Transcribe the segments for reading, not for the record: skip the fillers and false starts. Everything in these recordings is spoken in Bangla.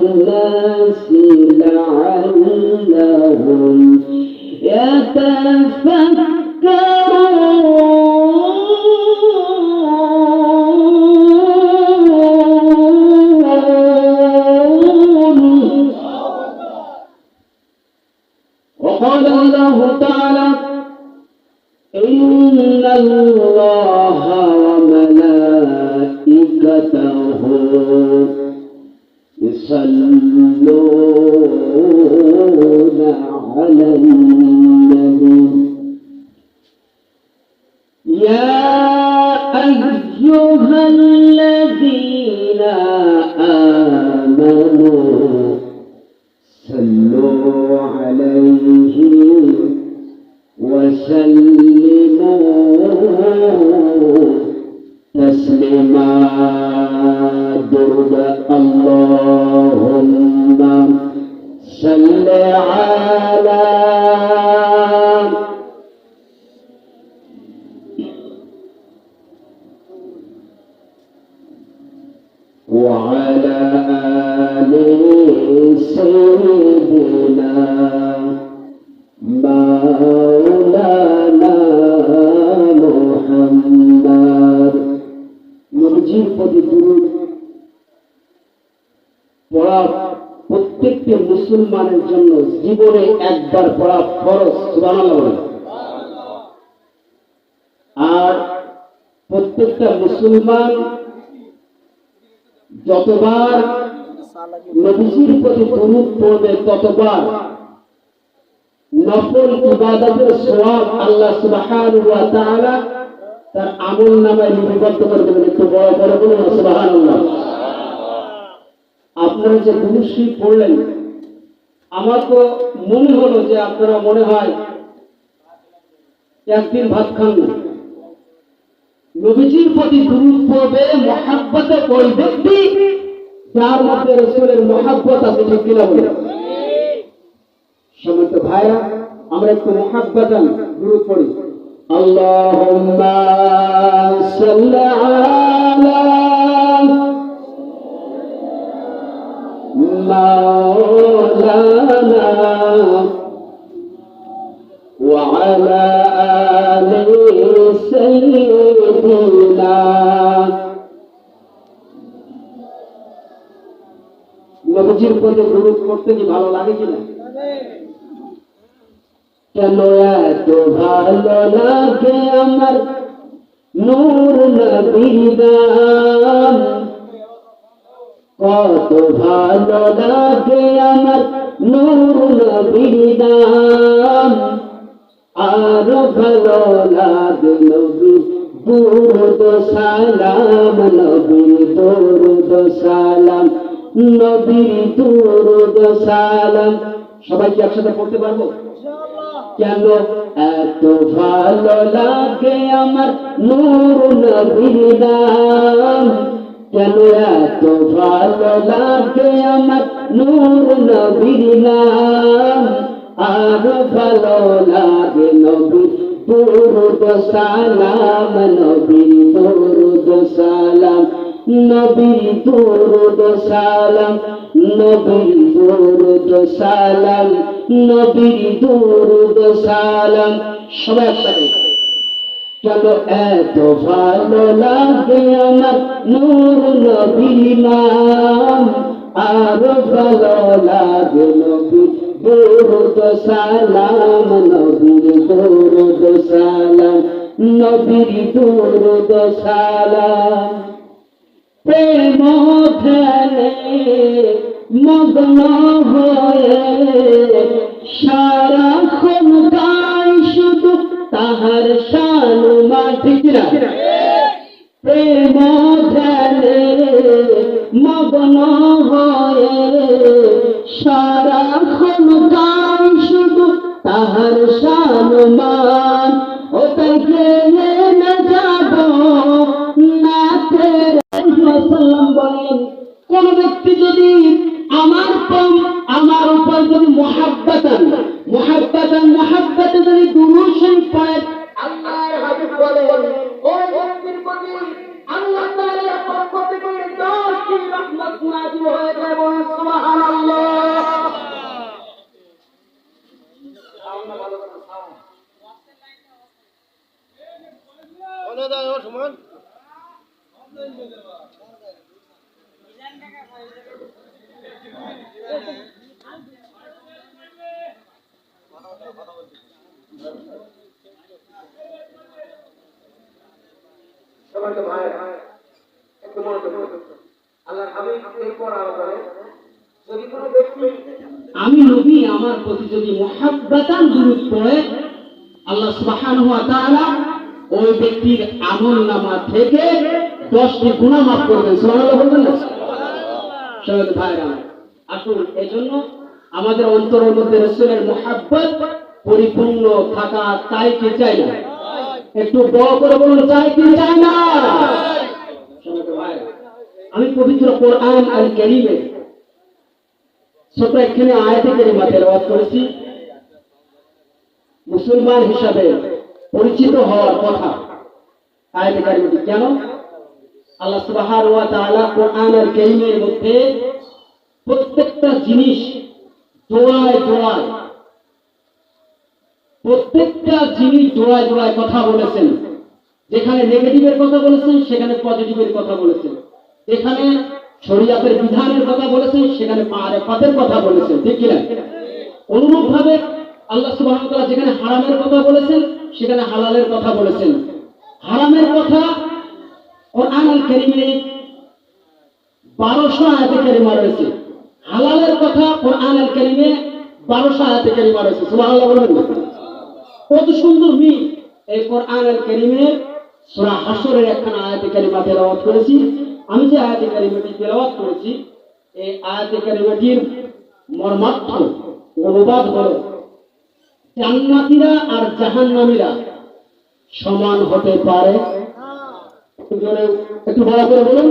الناس لعلهم يتفكرون. وقال الله تعالى إن الله وملائكته يصلون على النبي يا أيها الذين آمنوا صلوا عليه وسلموا تسليما. درود اللهم صل على وعلى آل سيدنا মাওলানা মুহাম্মদ। নবীজির প্রতি দুরূদ পড়া প্রত্যেকটি মুসলমানের জন্য জীবনে একবার পড়া ফরজ। সুবহানাল্লাহ বলেন। আর প্রত্যেকটা মুসলমান যতবার নবীজির প্রতি দুরূদ পড়বে ততবার নফল ইবাদতের সওয়াব আল্লাহ সুবহানাহু ওয়া তাআলা তার আমলনামায় লিপিবদ্ধ করে দেবেন। একটু বড় করে বলুন সুবহানাল্লাহ। আপনারা যে দুরূদ শরীফ পড়লেন, আমার তো মনে হলো যে আপনারা মনে হয় একদিন ভাত খান না। নবীজির প্রতি দুরূদ পড়বে মহব্বতে ওই ব্যক্তি যার মধ্যে রাসূলের মহব্বত আছে, ঠিক কিনা বলেন? সম্মানিত ভাইরা, আমরা একটু মুহাব্বতান দুরূদ পড়ি। আল্লাহুম্মা সাল্লি আলা মাওলানা ওয়া আলা আলি সাইয়্যিদিনা। নবীজির প্রতি দুরূদ পড়তে কি ভালো লাগে কিনা? কেন এত ভালো লাগে আমার নূর নবীর নাম, কত ভালো লাগে আমার নূর নবীর নাম। আর ভালো লাগে নবীর দুরূদ সালাম, নবীর দুরূদ সালাম, নবীর দুরূদ সালাম। সবাই কি একসাথে পড়তে পারবো? কেন এত ভালো লাগে আমার নূর নবীর নাম, কেন এত ভালো লাগে আমার নূর নবীর নাম। আর ভালো লাগে নবীর দুরূদ সালাম, নবীর দুরূদ সালাম, নবীর দুরূদ সালাম, নবীর দুরূদ সালাম, নবীর দুরূদ সালাম। সবাই একসাথে। কেন এত ভালো লাগে আমার নূর নবীর নাম, আর ভালো লাগে নবীর দুরূদ সালাম, নবীর দুরূদ সালাম, নবীর দুরূদ সালাম। প্রেম ধ্যানে মগ্ন হয়ে সারাক্ষণ গাই শুধু তাহার শান মাটিরা। প্রেম ধ্যানে মগ্ন হয়ে সারাক্ষণ গাই শুধু তাহার শান মান। ও তাই গেলে না যাব না তেরে সাল্লাম বলেন, কোন ব্যক্তি যদি আমার উপর যদি মুহাব্বতে যদি দুরূদ শরীফ পড়ে, আল্লাহর হাবিব বলেন ওই ব্যক্তির প্রতি আল্লাহ তাআলার পক্ষ থেকে 10টি রহমত নাযিল হয়ে যায়। সুবহানাল্লাহ। আমি নবী আমার প্রতি যদি মুহাব্বাতান দুরূদ পড়ে আল্লাহ সুবহানাহু ওয়া তাআলা ওই ব্যক্তির আমলনামা থেকে 10টি গুনাহ মাফ করবেন। সুবহানাল্লাহ বলবেন না? সবাই ভাইরা আসুন, এজন্য আমাদের অন্তরের মধ্যে রাসূলের মুহাব্বত পরিপূর্ণ থাকা চাই কি চাই না? একটু বড় করে বলুন, চাই কি চাই না? সবাই ভাইরা, আমি পবিত্র কোরআন আল কারীমে ছোট একখানে আয়াতে কারিমা তেলাওয়াত করেছি। মুসলমান হিসাবে পরিচিত হওয়ার কথা আয়াতে কারিমাটি কেন? আল্লাহ সুবহানাহু ওয়া তাআলা কোরআন আল কারীমের মধ্যে প্রত্যেকটা জিনিস জোড়ায় জোড়ায় কথা বলেছেন। যেখানে নেগেটিভের কথা বলেছেন সেখানে পজিটিভের কথা বলেছেন, যেখানে শরীয়তের বিধানের কথা বলেছেন সেখানে মারিফাতের কথা বলেছেন, ঠিক কি না? অনুরূপ ভাবে আল্লাহ সুবহানাহু ওয়া তাআলা যেখানে হারামের কথা বলেছেন সেখানে হালালের কথা বলেছেন। হারামের কথা কোরআন আল কারীমে 1200 আয়াতে কারিমা রয়েছে, হালালের কথা কোরআন আল কারীমে 1200 আয়াতে কারিমা রয়েছে। সুবহানাল্লাহ বলবেন না? কত সুন্দর মিল! এই কোরআন আল কারীমের সূরা হাশরের একখানা আয়াতে কারিমা তেলাওয়াত করেছি। আমি যে আয়াতে কারিমাটি তেলাওয়াত করেছি এই আয়াতে কারিমাটির মর্মার্থ অনুবাদ হলো, জান্নাতীরা আর জাহান্নামীরা সমান হতে পারে। একটু বড় করে বলুন।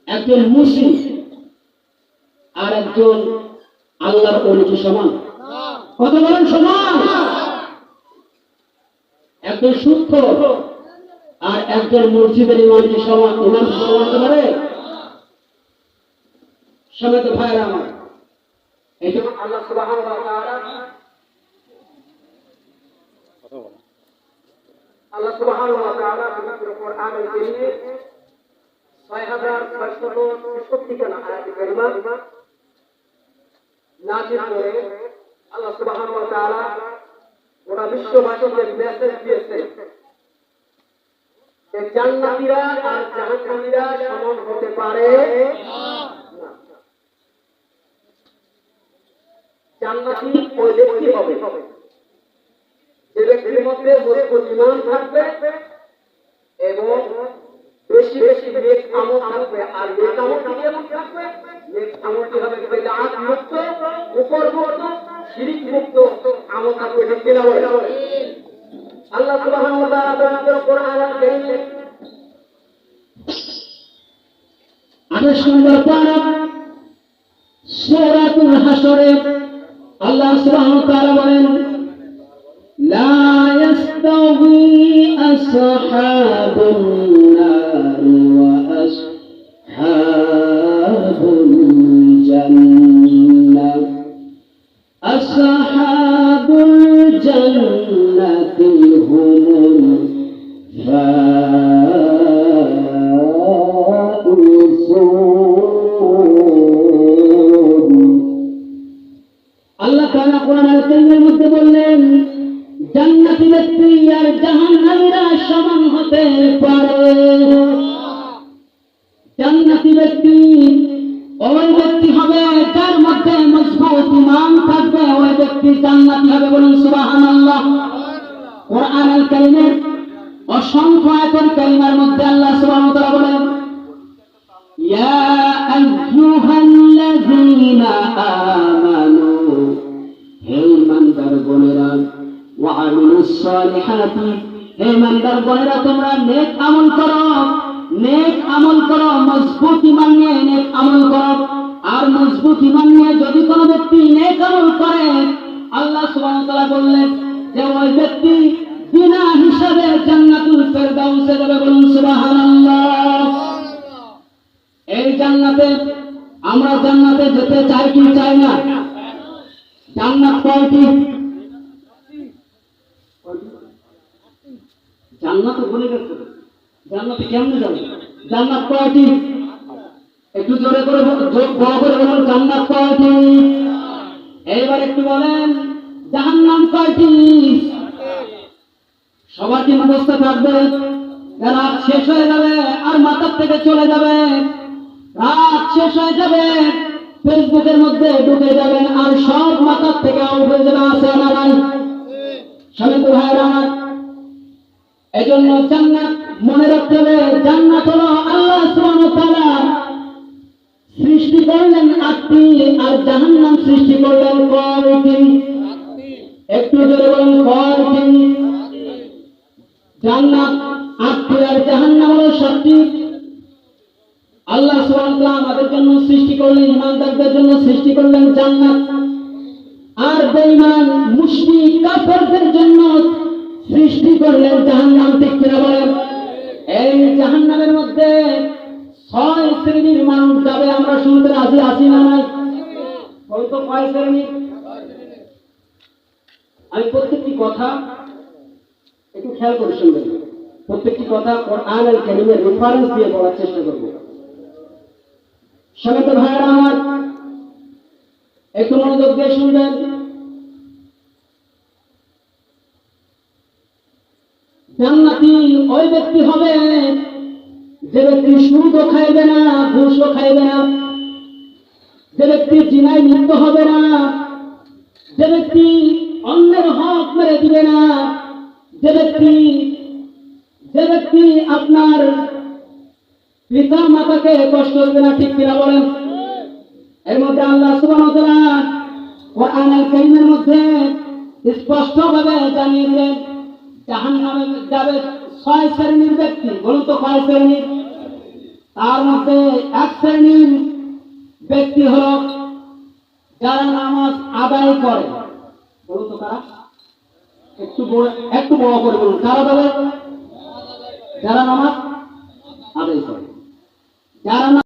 একজন মুসলিম আর একজন আল্লাহর ওলি কি সমান? কত বলেন সমান? একজন সুদখোর আর একজন মসজিদের ইমাম কি সমান? ইমাম সমান হতে পারে? সমাজ ভাইরা আমার, এই জন্য আল্লাহ সুবহানাহু ওয়া তাআলা পবিত্র কোরআন আল কারীমে 6663 খানা আয়াতে কারিমা নাযিল করে আল্লাহ সুবহানাহু ওয়া তাআলা গোটা বিশ্ববাসীকে মেসেজ দিয়েছেন যে জান্নাতীরা আর জাহান্নামীরা সমান হতে পারে না। জান্নাতি ওই ব্যক্তি হবে যে ব্যক্তির মধ্যে মজবুত ঈমান থাকবে এবং বেশি বেশি নেক আমল থাকবে। আর নেক আমলটি কেমন থাকবে? নেক আমলটি হবে বিদআত মুক্ত, কুফর মুক্ত, শিরক মুক্ত আমল থাকবে, ঠিক কিনা বলেন? আল্লাহ সুবহানাহু ওয়া তাআলা পবিত্র কোরআন আল কারীমে 28 নম্বর পারা সূরাতুল হাশরে আল্লাহ সুবহানাহু ওয়া তাআলা বলেন, লা ইয়াস্তাউই আসহাবুন নার ওয়া আসহাবুল জান্নাহ, আসহাবুল জান্নাতি হুমুল ফাইজুন। আল্লাহ তাআলা কোরআন আল কারীমের মধ্যে বললেন, জান্নাতি ব্যক্তি আর জাহান্নামীরা সমান হতে পারে। জান্নাতি ব্যক্তি ওই ব্যক্তি হবে যার মধ্যে মজবুত ঈমান থাকবে, ওই ব্যক্তি জান্নাতি হবে। বলুন সুবহানাল্লাহ। কোরআন আল কারীমের অসংখ্য আয়াতের কারিমার মধ্যে আল্লাহ সুবহানাহু ওয়া তাআলা বলেন, ইয়া আইয়ুহাল্লাযীনা আমানু, হে ঈমানদার গণেরা, ওয়া আমিলুস সালিহাতি, হে ঈমানদার গণেরা তোমরা নেক আমল করো, নেক আমল করো, মজবুত ঈমান নিয়ে নেক আমল করো। আর মজবুত ঈমান নিয়ে যদি কোনো ব্যক্তি নেক আমল করে আল্লাহ সুবহানাহু ওয়া তাআলা বললেন যে ওই ব্যক্তি বিনা হিসাবে জান্নাতুল ফেরদাউসে যাবে। বলুন সুবহানাল্লাহ। এই জান্নাতে আমরা জান্নাতে যেতে চাই কি চাই না? জান্নাত কয়টি? জান্নাত বলে গেছে, জান্নাতে কেমনে যাবে? জান্নাত কয়টি? একটু জোরে করে বড় করে বলুন, জান্নাত কয়টি? এইবার একটু বলেন, জাহান্নাম কয়টি? সবার কি মুখস্থ থাকবে? রাত শেষ হয়ে যাবে আর মাথার থেকে চলে যাবে, রাত শেষ হয়ে যাবে, ফেসবুকের মধ্যে ঢুকে যাবেন আর সব মাথার থেকে আউট হয়ে যাবে। আছে না নাই? স্বামী তো ভাইয়ের আমার, এই জন্য জান্নাত মনে রাখতে হবে, জান্নাত হলো আল্লাহ সুবহানাহু ওয়া তাআলা সৃষ্টি করলেন 8টি, আর জাহান্নাম সৃষ্টি করলেন কয়টি? একটু জোরে বলুন, কয়টি? জান্নাত 8টি আর জাহান্নাম হলো 7টি। আল্লাহ সুবহানাহু ওয়া তাআলা আমাদের জন্য সৃষ্টি করলেন, ইমানদারদের জন্য সৃষ্টি করলেন জান্নাত, আর বেঈমান মুশরিক কাফেরদের জন্য সৃষ্টি করলেন জাহান্নাম। ঠিক কিনা বলেন? এই জাহান্নামের মধ্যে 6 শ্রেণীর মানুষ যাবে। আমরা শুনতে রাজি আছি না নাই? বলতো কয় শ্রেণী? আমি প্রত্যেকটি কথা একটু খেয়াল করে শুনবেন, প্রত্যেকটি কথা কোরআন আল কারীমের রেফারেন্স দিয়ে বলার চেষ্টা করব। সবাই ভাইরা আমার, একটু মনোযোগ দিয়ে শুনবেন। জান্নাতি ওই ব্যক্তি হবে যে ব্যক্তি সুদও খাইবে না, ঘুষও খাইবে না, যে ব্যক্তি জিনায় লিপ্ত হবে না, যে ব্যক্তি অন্যের হক মেরে দিবে না, যে ব্যক্তি আপনার পিতা মাতাকে কষ্ট দেবে না। ঠিক কিনা বলেন? এর মধ্যে আল্লাহ সুবহানাহু ওয়া তাআলা কোরআন আল কারীমের মধ্যে স্পষ্টভাবে জানিয়ে দিলেন জাহান্নামে যাবে 6 শ্রেণীর ব্যক্তি। বলুন তো কয় শ্রেণীর? তার মধ্যে 1 শ্রেণীর ব্যক্তি হলো যারা নামাজ আদায় করে। বলুন তো কারা? একটু বড় করে বলুন, কারা যাবে? যারা নামাজ আদায় করে। যারা